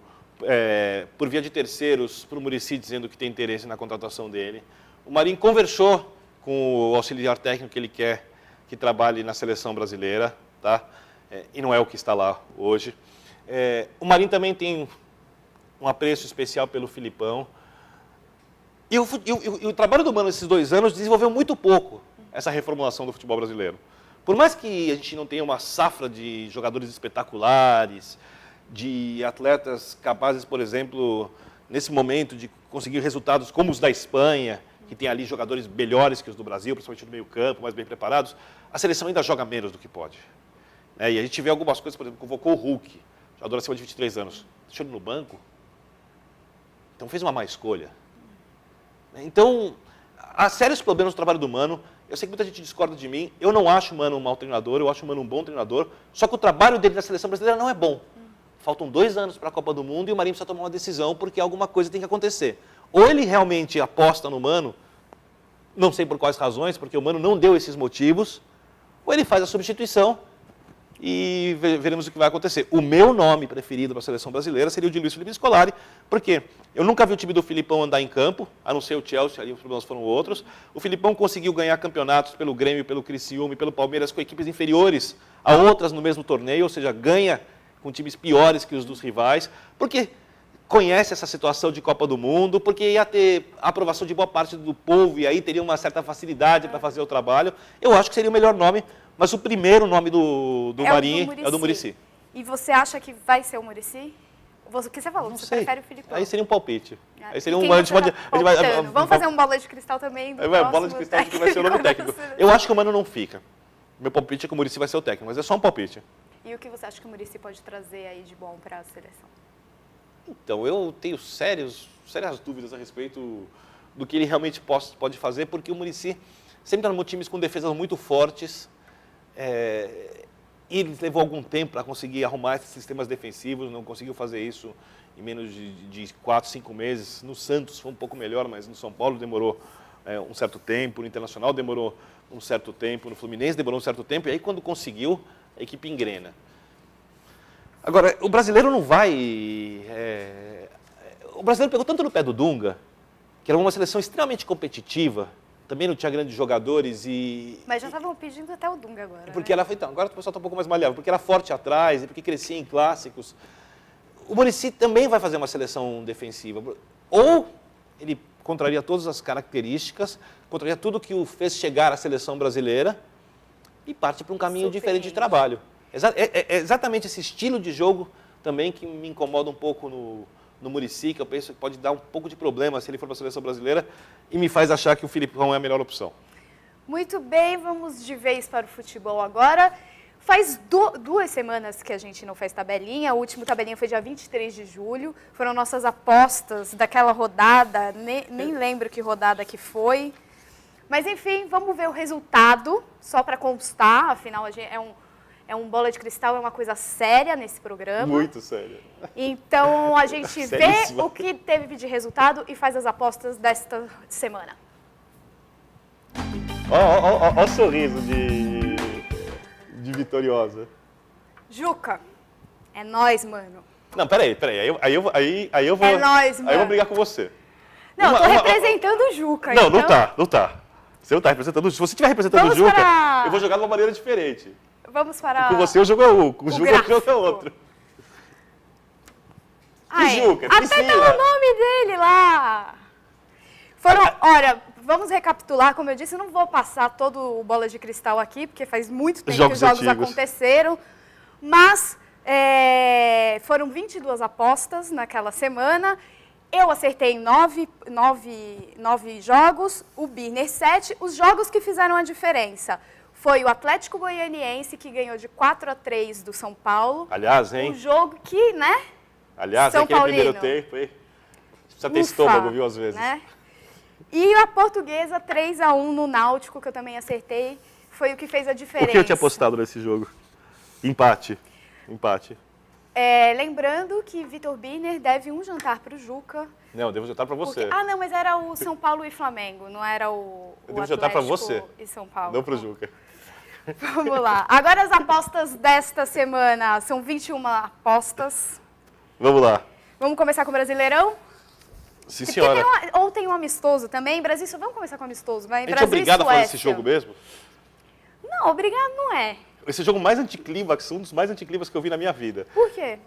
por via de terceiros para o Muricy dizendo que tem interesse na contratação dele. O Marinho conversou com o auxiliar técnico que ele quer que trabalhe na seleção brasileira, tá? E não é o que está lá hoje. O Marinho também tem um apreço especial pelo Filipão. E o trabalho do Mano nesses 2 anos desenvolveu muito pouco essa reformulação do futebol brasileiro. Por mais que a gente não tenha uma safra de jogadores espetaculares, de atletas capazes, por exemplo, nesse momento de conseguir resultados como os da Espanha, que tem ali jogadores melhores que os do Brasil, principalmente no meio-campo, mais bem preparados, a seleção ainda joga menos do que pode. E a gente vê algumas coisas, por exemplo, convocou o Hulk, jogador acima de 23 anos, deixou ele no banco, então fez uma má escolha. Então, há sérios problemas no trabalho do Mano. Eu sei que muita gente discorda de mim, eu não acho o Mano um mau treinador, eu acho o Mano um bom treinador, só que o trabalho dele na seleção brasileira não é bom. Faltam 2 anos para a Copa do Mundo e o Marinho precisa tomar uma decisão porque alguma coisa tem que acontecer. Ou ele realmente aposta no Mano, não sei por quais razões, porque o Mano não deu esses motivos, ou ele faz a substituição e veremos o que vai acontecer. O meu nome preferido para a seleção brasileira seria o de Luiz Felipe Scolari, porque eu nunca vi o time do Filipão andar em campo, a não ser o Chelsea, ali os problemas foram outros. O Filipão conseguiu ganhar campeonatos pelo Grêmio, pelo Criciúma e pelo Palmeiras com equipes inferiores a outras no mesmo torneio, ou seja, ganha com times piores que os dos rivais, porque conhece essa situação de Copa do Mundo, porque ia ter a aprovação de boa parte do povo e aí teria uma certa facilidade para fazer o trabalho. Eu acho que seria o melhor nome, mas o primeiro nome do Marinho é o do Muricy.
E você acha que vai ser o Muricy? O que você falou?
Não
você
sei.
prefere o Filipão?
Aí seria um palpite. Aí seria
E
um...
quem
A gente pode,
Vamos fazer um bola de cristal também do
bola de cristal que vai ser o nome técnico. Eu acho que o Mano não fica. Meu palpite é que o Muricy vai ser o técnico, mas é só um palpite.
E o que você acha que o Muricy pode trazer aí de bom para a seleção?
Então, eu tenho sérias dúvidas a respeito do que ele realmente pode fazer, porque o Muricy sempre armou times com defesas muito fortes, e ele levou algum tempo para conseguir arrumar esses sistemas defensivos, não conseguiu fazer isso em menos de 4, 5 meses. No Santos foi um pouco melhor, mas no São Paulo demorou um certo tempo, no Internacional demorou um certo tempo, no Fluminense demorou um certo tempo, e aí quando conseguiu, a equipe engrena. Agora, o brasileiro não vai... O brasileiro pegou tanto no pé do Dunga, que era uma seleção extremamente competitiva, também não tinha grandes jogadores e...
Mas já estavam pedindo até o Dunga agora.
Porque ela foi... Então, agora o pessoal está um pouco mais maleável, porque era forte atrás e porque crescia em clássicos. O Muricy também vai fazer uma seleção defensiva. Ou ele contraria todas as características, contraria tudo que o fez chegar à seleção brasileira, e parte para um caminho diferente de
Surpreende.
trabalho. É exatamente esse estilo de jogo também que me incomoda um pouco no Muricy, que eu penso que pode dar um pouco de problema se ele for para a seleção brasileira e me faz achar que o Filipão é a melhor opção.
Muito bem, vamos de vez para o futebol agora. Faz 2 semanas que a gente não faz tabelinha, o último tabelinha foi dia 23 de julho, foram nossas apostas daquela rodada, nem lembro que rodada que foi. Mas enfim, vamos ver o resultado, só para constar, afinal é um bola de cristal, é uma coisa séria nesse programa.
Muito sério.
Então a gente vê
Seríssima.
o que teve de resultado e faz as apostas desta semana.
Ó o sorriso de vitoriosa.
Juca, é nóis, mano.
Não, peraí. Aí eu vou.
É nóis,
Aí eu vou
mano.
brigar com você.
Não, eu tô representando o Juca.
Não,
então...
não tá. Você não tá representando. Se você estiver representando
Vamos
o Juca,
para-
eu vou jogar de uma maneira diferente.
Vamos para...
Com você o jogo é um, com o Juca o
gráfico.
jogo é outro.
Ai,
Juca?
até
Priscila.
tá o nome dele lá. Olha, vamos recapitular, como eu disse, eu não vou passar todo o Bola de Cristal aqui, porque faz muito tempo que
Jogos
os jogos
antigos.
aconteceram, mas foram 22 apostas naquela semana, eu acertei 9 jogos, o Birner 7, os jogos que fizeram a diferença. Foi o Atlético Goianiense, que ganhou de 4-3 do São Paulo.
Aliás,
O
hein?
jogo que, né?
Aliás,
São
aquele primeiro
Paulino.
tempo, hein? Precisa ter
Ufa,
estômago, viu, às vezes.
né? E a Portuguesa 3-1 no Náutico, que eu também acertei, foi o que fez a diferença.
O que eu tinha apostado nesse jogo? Empate.
Lembrando que Vitor Birner deve um jantar para o Juca.
Não, eu devo jantar pra você.
Ah, não, mas era o São Paulo e Flamengo, não era o
Eu devo jantar pra
Atlético
você.
e São Paulo.
Não pro Juca.
Vamos lá. Agora as apostas desta semana são 21 apostas.
Vamos lá.
Vamos começar com o Brasileirão?
Sim,
Porque
senhora.
ou tem um amistoso também. Brasil, vamos começar com o amistoso. Mas
A gente é
Brasil
obrigado
e
a fazer
Suécia.
esse jogo mesmo?
Não, obrigado não é.
Esse jogo mais anticlímax, um dos mais anticlímax que eu vi na minha vida.
Por quê?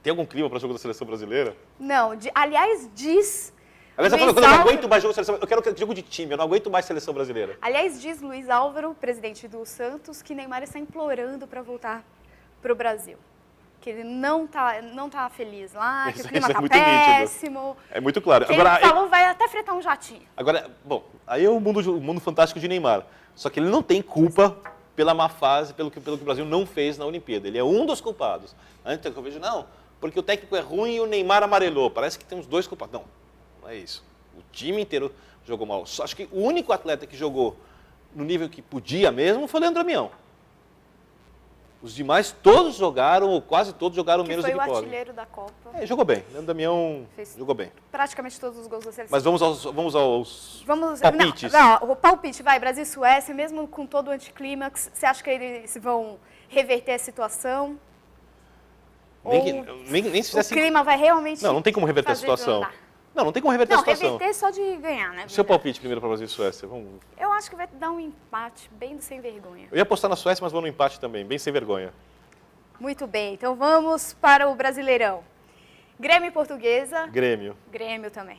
Tem algum clima para jogo da seleção brasileira?
Não, aliás, diz...
Aliás, eu
Luiz
falo, eu não
Álvaro-
aguento mais jogo da seleção. Eu quero jogo de time, eu não aguento mais seleção brasileira.
Aliás, diz Luiz Álvaro, presidente do Santos, que Neymar está implorando para voltar para o Brasil. Que ele não tá feliz lá, que o
Isso
clima
é
tá
muito nítido.
péssimo.
É muito claro.
Que ele falou vai até fretar um jatinho.
Agora, bom, aí é o mundo fantástico de Neymar. Só que ele não tem culpa pela má fase, pelo que o Brasil não fez na Olimpíada. Ele é um dos culpados. Antes que eu vejo, não, porque o técnico é ruim e o Neymar amarelou. Parece que tem uns dois culpados. Não é isso. O time inteiro jogou mal. Acho que o único atleta que jogou no nível que podia mesmo foi o Leandro Damião. Os demais todos jogaram, ou quase todos jogaram
Que
menos
foi
do
o
que podem.
artilheiro da Copa.
Jogou bem. Leandro Damião
Fez-
jogou bem.
Praticamente todos os gols da seleção.
Mas vamos aos
Vamos,
palpites.
Não, o palpite, vai, Brasil e Suécia, mesmo com todo o anticlímax, você acha que eles vão reverter a situação?
Nem se
O
fizesse...
clima vai realmente
Não tem como reverter a
fazer
situação.
andar?
Não tem como reverter
Não,
a situação.
reverter só de ganhar, né?
Seu
Bruna?
palpite primeiro para Brasil e Suécia. Vamos...
Eu acho que vai dar um empate bem do sem vergonha.
Eu ia apostar na Suécia, mas vou no empate também, bem sem vergonha.
Muito bem, então vamos para o Brasileirão. Grêmio e Portuguesa,
Grêmio,
Grêmio também.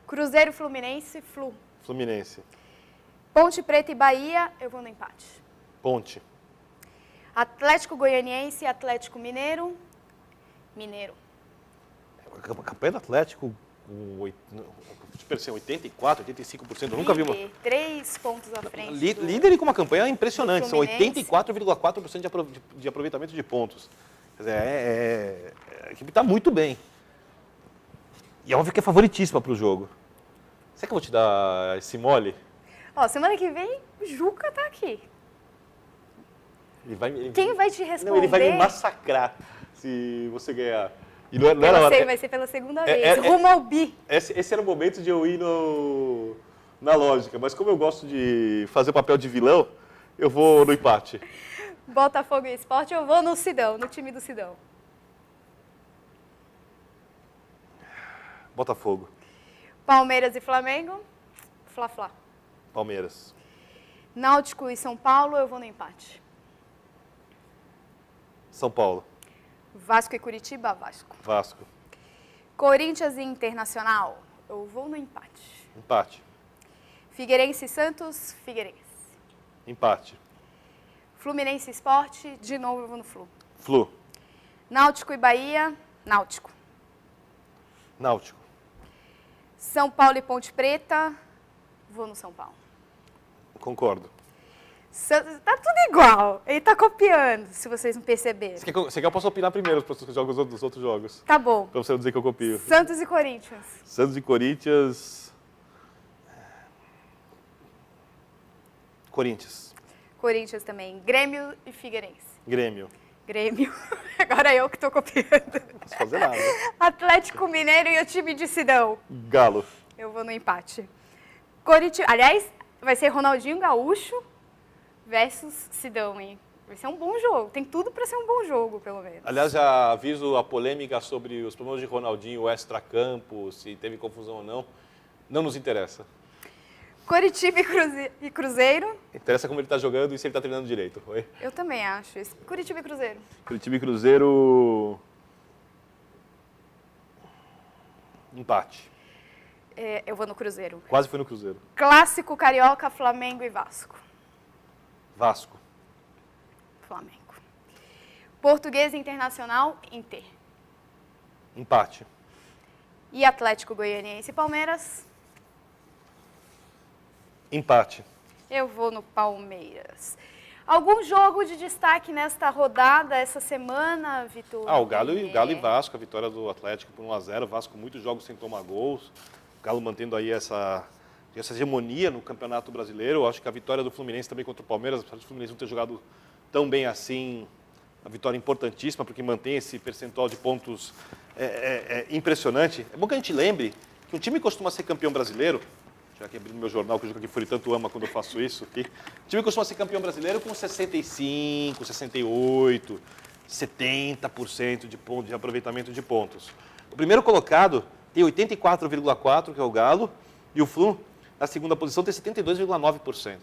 Cruzeiro e Fluminense, Flu.
Fluminense,
Ponte Preta e Bahia, eu vou no empate.
Ponte,
Atlético Goianiense e Atlético Mineiro, Mineiro.
A campanha do Atlético, com 84%, 85%, eu nunca vi uma...
Líder, 3 pontos à frente. do-
Líder e com uma campanha impressionante,
do
são
Fluminense.
84,4% de aproveitamento de pontos. Quer dizer, a equipe está muito bem. E é óbvio que é favoritíssima para o jogo. Será que eu vou te dar esse mole?
Ó, semana que vem o Juca tá aqui.
Ele
Quem vai te responder?
Não, ele vai me massacrar se você ganhar. E não
Eu
era hora.
sei, vai ser pela segunda
É-
vez.
é-
Rumo ao bi.
Esse era o momento de eu ir na lógica, mas como eu gosto de fazer papel de vilão, eu vou no empate.
Botafogo e Sport, eu vou no Sidão, no time do Sidão.
Botafogo,
Palmeiras e Flamengo, Fla-Fla.
Palmeiras,
Náutico e São Paulo, eu vou no empate.
São Paulo,
Vasco e Curitiba, Vasco.
Vasco,
Corinthians e Internacional, eu vou no empate.
empate,
Figueirense e Santos, Figueirense.
empate,
Fluminense Sport, de novo eu vou no Flu.
Flu.
Náutico e Bahia, Náutico.
Náutico.
São Paulo e Ponte Preta, vou no São Paulo.
Concordo.
Tá tudo igual. Ele tá copiando, se vocês não perceberam.
Você quer que eu possa opinar primeiro para os jogos dos outros jogos?
Tá bom.
Para você não dizer que eu copio.
Santos e Corinthians.
Santos e Corinthians. Corinthians.
Corinthians também. Grêmio e Figueirense.
Grêmio.
Grêmio. Agora eu que tô copiando.
Não posso fazer nada.
Atlético Mineiro e o time de Sidão.
Galo.
Eu vou no empate. Coritiba. Aliás, vai ser Ronaldinho Gaúcho versus Sidão, hein? Vai ser um bom jogo. Tem tudo para ser um bom jogo, pelo menos.
Aliás, já aviso a polêmica sobre os problemas de Ronaldinho, o extracampo, se teve confusão ou não. Não nos interessa.
Coritiba e Cruzeiro.
Interessa como ele está jogando e se ele está treinando direito. Oi?
Eu também acho. Curitiba e Cruzeiro.
Curitiba e Cruzeiro. Empate.
Eu vou no Cruzeiro.
Quase foi no Cruzeiro.
Clássico Carioca, Flamengo e Vasco.
Vasco.
Flamengo. Portuguesa Internacional, Inter.
Empate.
E Atlético Goianiense e Palmeiras.
Empate.
Eu vou no Palmeiras. Algum jogo de destaque nesta rodada, essa semana, Vitor?
O Galo e Vasco, a vitória do Atlético por 1-0. O Vasco muitos jogos sem tomar gols. O Galo mantendo aí essa hegemonia no Campeonato Brasileiro. Eu acho que a vitória do Fluminense também contra o Palmeiras, apesar do Fluminense não ter jogado tão bem assim, uma vitória importantíssima, porque mantém esse percentual de pontos impressionante. É bom que a gente lembre que um time costuma ser campeão brasileiro, já que abri no meu jornal, que o Juca Kfouri tanto ama quando eu faço isso aqui, o time costuma ser campeão brasileiro com 65, 68, 70% de aproveitamento de pontos. O primeiro colocado tem 84,4%, que é o Galo, e o Flu, na segunda posição, tem 72,9%.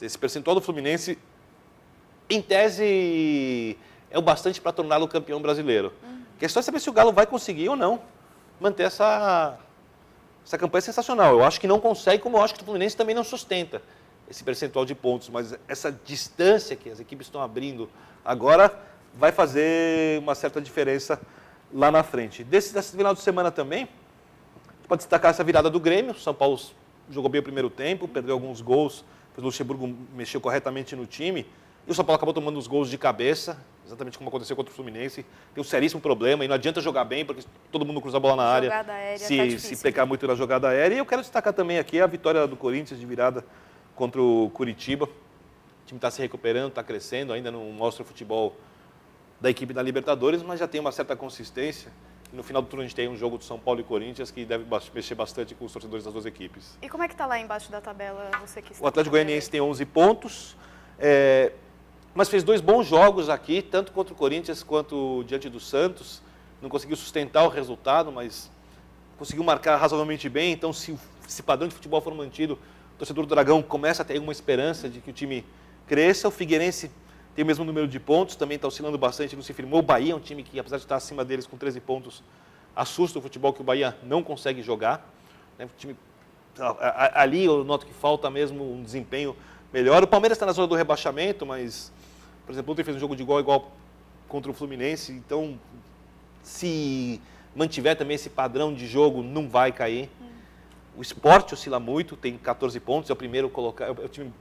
Esse percentual do Fluminense, em tese, é o bastante para torná-lo campeão brasileiro. A questão é saber se o Galo vai conseguir ou não manter essa campanha sensacional. Eu acho que não consegue, como eu acho que o Fluminense também não sustenta esse percentual de pontos, mas essa distância que as equipes estão abrindo agora vai fazer uma certa diferença lá na frente. Desse final de semana também, pode destacar essa virada do Grêmio. O São Paulo jogou bem o primeiro tempo, perdeu alguns gols, o Luxemburgo mexeu corretamente no time, e o São Paulo acabou tomando os gols de cabeça, exatamente como aconteceu contra o Fluminense. Tem um seríssimo problema, e não adianta jogar bem, porque todo mundo cruza a bola na área, se pecar muito na jogada aérea. E eu quero destacar também aqui a vitória do Corinthians de virada contra o Curitiba. O time está se recuperando, está crescendo, ainda não mostra o futebol da equipe da Libertadores, mas já tem uma certa consistência. E no final do turno a gente tem um jogo de São Paulo e Corinthians que deve mexer bastante com os torcedores das duas equipes.
E como é que está lá embaixo da tabela, você que está?
O Atlético Goianiense tem 11 pontos, mas fez 2 bons jogos aqui, tanto contra o Corinthians quanto diante do Santos. Não conseguiu sustentar o resultado, mas conseguiu marcar razoavelmente bem. Então, se esse padrão de futebol for mantido, o torcedor do Dragão começa a ter uma esperança de que o time cresça. O Figueirense tem o mesmo número de pontos, também está oscilando bastante, não se firmou. O Bahia é um time que, apesar de estar acima deles com 13 pontos, assusta o futebol que o Bahia não consegue jogar. O time, ali eu noto que falta mesmo um desempenho melhor. O Palmeiras está na zona do rebaixamento, mas, por exemplo, ontem fez um jogo de igual a igual contra o Fluminense, então, se mantiver também esse padrão de jogo, não vai cair. O Sport oscila muito, tem 14 pontos, é o primeiro colocado, é o time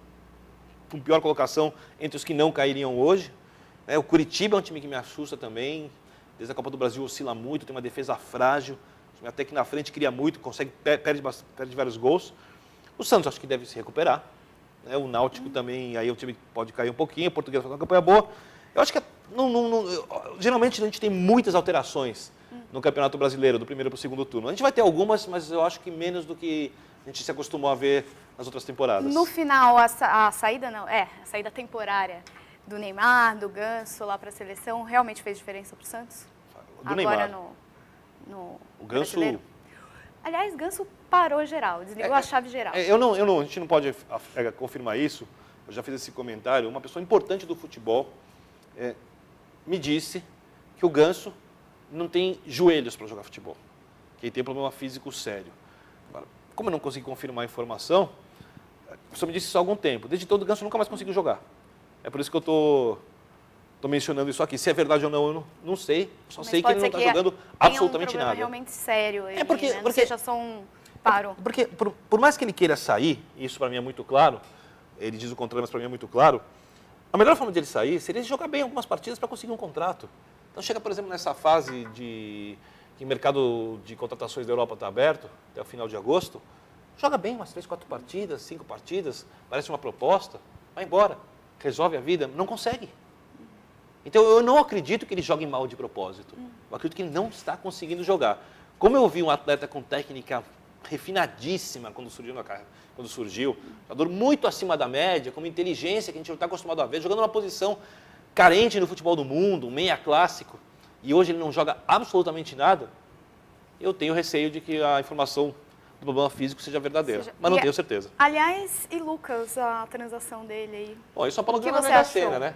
com pior colocação entre os que não cairiam hoje. O Curitiba é um time que me assusta também, desde a Copa do Brasil oscila muito, tem uma defesa frágil, até que na frente cria muito, perde vários gols. O Santos acho que deve se recuperar. O Náutico também, aí o time pode cair um pouquinho, o Português faz uma campanha boa. Eu acho que geralmente a gente tem muitas alterações no Campeonato Brasileiro, do primeiro para o segundo turno. A gente vai ter algumas, mas eu acho que menos do que a gente se acostumou a ver nas outras temporadas.
No final, a saída temporária do Neymar, do Ganso lá para a seleção, realmente fez diferença para o Santos?
Do
Agora
Neymar.
no
O Ganso...
brasileiro? Aliás, Ganso parou geral, desligou a chave geral.
A gente não pode confirmar isso, eu já fiz esse comentário. Uma pessoa importante do futebol me disse que o Ganso não tem joelhos para jogar futebol, que ele tem problema físico sério. Agora, como eu não consegui confirmar a informação, a pessoa me disse isso há algum tempo. Desde todo o Ganso nunca mais conseguiu jogar. É por isso que eu tô mencionando isso aqui. Se é verdade ou não, eu não sei. Só sei que ele não está jogando absolutamente nada.
É realmente sério. Aí,
porque,
né? Não seja só um paro.
Porque, por mais que ele queira sair, e isso para mim é muito claro, ele diz o contrário, mas para mim é muito claro, a melhor forma de ele sair seria ele jogar bem algumas partidas para conseguir um contrato. Então chega, por exemplo, nessa fase que o mercado de contratações da Europa está aberto, até o final de agosto, joga bem umas 3, 4 partidas, 5 partidas, parece uma proposta, vai embora, resolve a vida, não consegue. Então eu não acredito que ele jogue mal de propósito, eu acredito que ele não está conseguindo jogar. Como eu vi um atleta com técnica refinadíssima quando surgiu, jogador muito acima da média, com uma inteligência que a gente não está acostumado a ver, jogando numa posição carente no futebol do mundo, um meia clássico, e hoje ele não joga absolutamente nada, eu tenho receio de que a informação do problema físico seja verdadeira, mas não tenho certeza.
Aliás, e Lucas, a transação dele aí?
Bom, isso só falou ganhou na Mega Sena, né?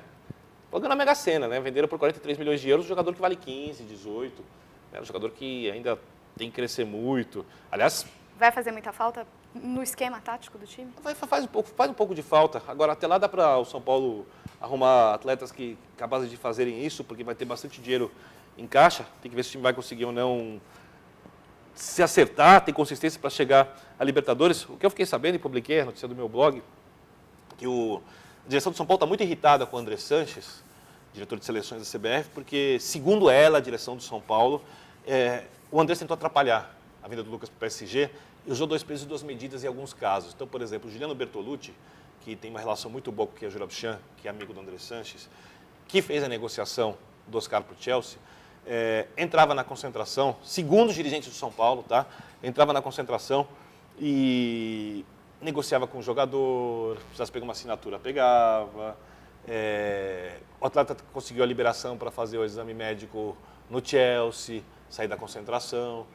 Falou na Mega Sena, né? Venderam por 43 milhões de euros, um jogador que vale 15, 18, né? Um jogador que ainda tem que crescer muito. Aliás...
Vai fazer muita falta no esquema tático do time?
Faz um pouco de falta. Agora, até lá dá para o São Paulo arrumar atletas capazes de fazerem isso, porque vai ter bastante dinheiro em caixa. Tem que ver se o time vai conseguir ou não se acertar, ter consistência para chegar a Libertadores. O que eu fiquei sabendo e publiquei a notícia do meu blog, que a direção do São Paulo está muito irritada com o André Sanches, diretor de seleções da CBF, porque, segundo ela, a direção do São Paulo, o André tentou atrapalhar a vinda do Lucas para o PSG e usou 2 pesos e 2 medidas em alguns casos. Então, por exemplo, o Juliano Bertolucci, que tem uma relação muito boa com o Keijura Bichan, que é amigo do André Sanches, que fez a negociação do Oscar para o Chelsea, entrava na concentração, segundo os dirigentes do São Paulo, tá? Entrava na concentração e negociava com o jogador, precisasse pegar uma assinatura, pegava. O atleta conseguiu a liberação para fazer o exame médico no Chelsea, sair da concentração.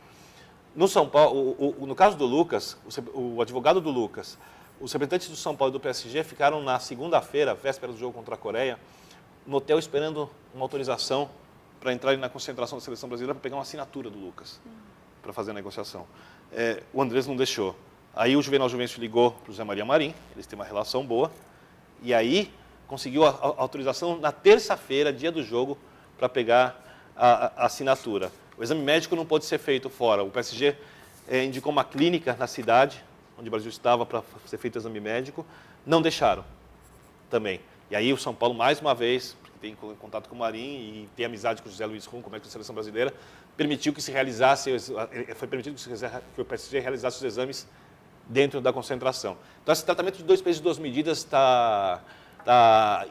No São Paulo, no caso do Lucas, o advogado do Lucas, os representantes do São Paulo e do PSG ficaram na segunda-feira, véspera do jogo contra a Coreia, no hotel esperando uma autorização para entrarem na concentração da seleção brasileira para pegar uma assinatura do Lucas, para fazer a negociação. O Andrés não deixou. Aí o Juvenal Juvencio ligou para o José Maria Marim, eles têm uma relação boa, e aí conseguiu a autorização na terça-feira, dia do jogo, para pegar a assinatura. O exame médico não pode ser feito fora. O PSG indicou uma clínica na cidade, onde o Brasil estava, para ser feito o exame médico. Não deixaram também. E aí o São Paulo, mais uma vez, porque tem contato com o Marim e tem amizade com o José Luiz Rum, como é que a seleção brasileira, permitiu que se realizasse, foi permitido que o PSG realizasse os exames dentro da concentração. Então, esse tratamento de 2 pesos e 2 medidas está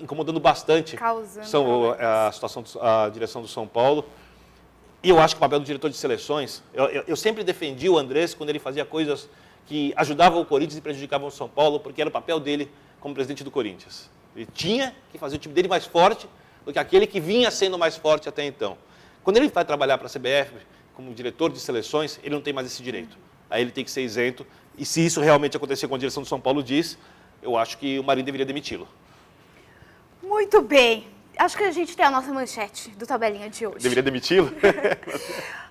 incomodando bastante a situação, a direção do São Paulo. E eu acho que o papel do diretor de seleções, eu sempre defendi o Andrés quando ele fazia coisas que ajudavam o Corinthians e prejudicavam o São Paulo, porque era o papel dele como presidente do Corinthians. Ele tinha que fazer o time dele mais forte do que aquele que vinha sendo mais forte até então. Quando ele vai trabalhar para a CBF como diretor de seleções, ele não tem mais esse direito. Aí ele tem que ser isento. E se isso realmente acontecer, como a direção do São Paulo diz, eu acho que o Marinho deveria demiti-lo.
Muito bem. Acho que a gente tem a nossa manchete do Tabelinha de hoje.
Deveria demiti-lo?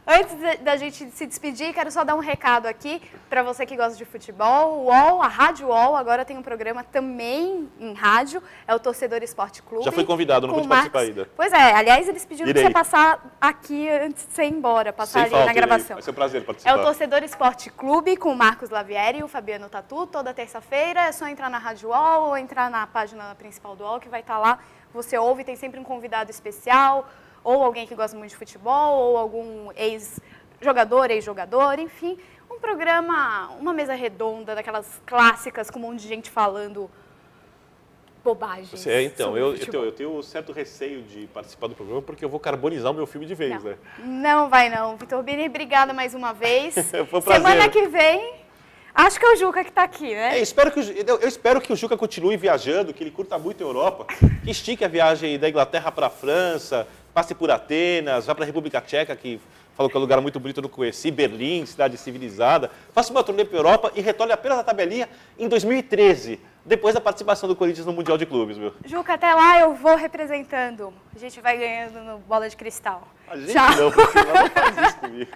Antes da gente se despedir, quero só dar um recado aqui para você que gosta de futebol. O UOL, a Rádio UOL, agora tem um programa também em rádio, é o Torcedor Esporte Clube.
Já fui convidado, não pude participar ainda.
Pois é, aliás, eles pediram para você passar aqui antes de você ir embora, passar ali na gravação.
Vai ser um prazer participar.
É o Torcedor Esporte Clube com o Marcos Lavieri e o Fabiano Tatu, toda terça-feira. É só entrar na Rádio UOL ou entrar na página principal do UOL, que vai estar lá. Você ouve, tem sempre um convidado especial, ou alguém que gosta muito de futebol, ou algum ex-jogador, enfim. Um programa, uma mesa redonda, daquelas clássicas, com um monte de gente falando bobagens.
Então, eu tenho um certo receio de participar do programa, porque eu vou carbonizar o meu filme de vez, né?
Não vai não. Vitor Bini, obrigada mais uma vez.
Foi um prazer.
Semana que vem... Acho que é o Juca que está aqui, né?
Eu espero que o Juca continue viajando, que ele curta muito a Europa, que estique a viagem da Inglaterra para a França, passe por Atenas, vá para a República Tcheca, que falou que é um lugar muito bonito, eu não conheci, Berlim, cidade civilizada, faça uma turnê para a Europa e retorne apenas à tabelinha em 2013, depois da participação do Corinthians no Mundial de Clubes, meu.
Juca, até lá eu vou representando. A gente vai ganhando no Bola de Cristal.
A gente não, porque não faz isso comigo.